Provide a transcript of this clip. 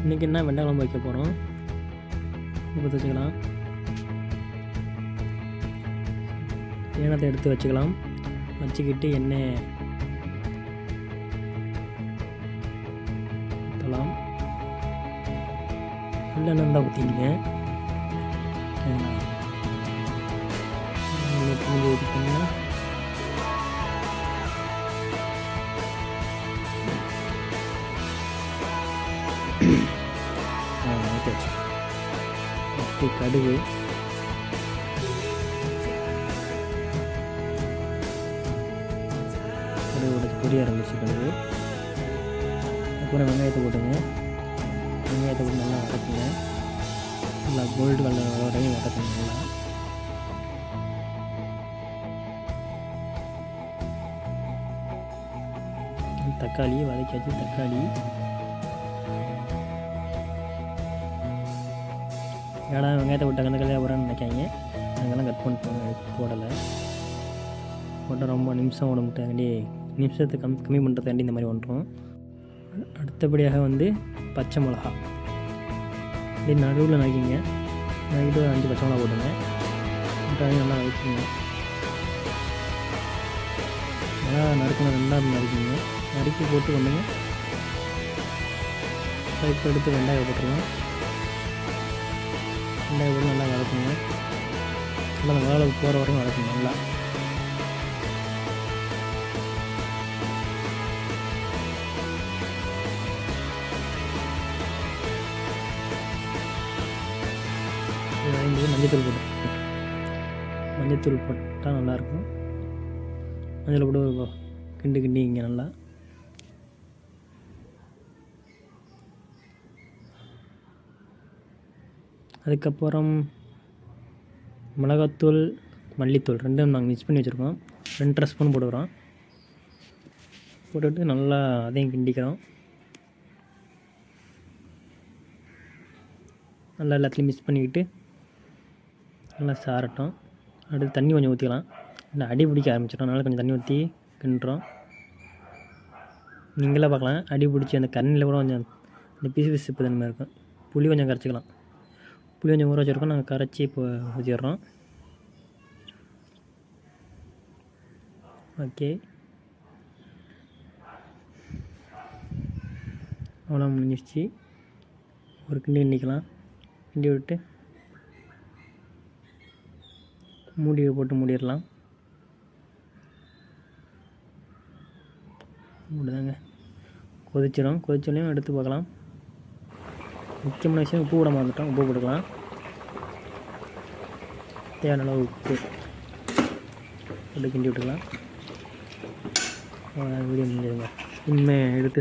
இன்றைக்கி என்ன வெண்டை குழம்பு வைக்க போகிறோம். ஊற்றி வச்சுக்கலாம். ஏனத்தை எடுத்து வச்சுக்கலாம். வச்சுக்கிட்டு எண்ணெய் ஊற்றலாம். நல்லெண்ணெய் தான் ஊற்றிங்க. ஊற்றிட்டிங்கன்னா கடுகு, பொரிய ஆரம்பிச்சு கடுகு. அப்புறம் வெங்காயத்தை போட்டுங்க. வெங்காயத்தை போட்டு நல்லா வதக்குங்க. நல்லா கோல்டு கலர் வரையும் வதக்குங்க. நல்லா தக்காளி வதக்கியாச்சு. தக்காளி ஏடா வெங்காயத்தை போட்ட கணக்கில் அப்புறம் நினைக்காங்க. நாங்கள்லாம் கட் பண்ணிட்டோம், போடலை. போட்டால் ரொம்ப நிமிஷம் ஓட முட்டாண்டி நிமிஷத்தை கம்மி பண்ணுறதுக்காண்டி இந்த மாதிரி பண்ணுறோம். அடுத்தபடியாக பச்சை மிளகா இப்படி நடுவில் நறுக்கிங்க. நறுக்கிட்டு 5 பச்சை மிளகா போட்டுங்க. போட்டாலும் நல்லா வதக்கிங்க. நல்லா நறுக்கணும். 2 நறுக்கிங்க. நறுக்கி போட்டு கொண்டுங்க. இப்போ எடுத்து வெங்காயம் போட்டுருவோம். வெங்காயம் போட்டு நல்லா வதக்குங்க. நல்லா அந்த வேலை போகிற வரைக்கும் வதக்குங்க. நல்லா மஞ்சத்தூள் போட்டு மஞ்சத்தூள் போட்டால் நல்லாயிருக்கும். மஞ்சள் போட்டு கிண்டி இங்கே நல்லா அதுக்கப்புறம் மிளகாத்தூள், மல்லித்தூள் 2 நாங்கள் மிக்ஸ் பண்ணி வச்சுருக்கோம். 2 ஸ்பூன் போடுறோம். போட்டுட்டு நல்லா அதையும் கிண்டிக்கிறோம். நல்லா எல்லாத்துலேயும் மிக்ஸ் பண்ணிக்கிட்டு நல்லா சாரட்டும். அடுத்து தண்ணி கொஞ்சம் ஊற்றிக்கலாம். இல்லை அடி பிடிக்க ஆரம்பிச்சிடும். அதனால் கொஞ்சம் தண்ணி ஊற்றி கிண்டுறோம். நீங்களே பார்க்கலாம், அடி பிடிச்சி அந்த கண்ணில் கூட கொஞ்சம் இந்த பிசு இப்போ தன்மை இருக்கும். புளி கொஞ்சம் கரைச்சிக்கலாம். புளி கொஞ்சம் ஊற வச்சுருக்கோம். நாங்கள் கரைச்சி இப்போ ஊற்றிடுறோம். ஓகே, அவ்வளோ முடிஞ்சிடுச்சு. ஒரு கிண்டிக்கலாம். கிண்டி விட்டு மூடியை போட்டு மூடிடலாம். மூடுதாங்க. கொதிச்சோலையும் எடுத்து பார்க்கலாம். முக்கியமான விஷயம் உப்பு போட மறந்துட்டோம். உப்பு போட்டுக்கலாம். தேவையான அளவு உப்பு போட்டு கிண்டி விட்டுக்கலாம். வீடியோ முடிஞ்சுதுங்க. இனிமேல் எடுத்து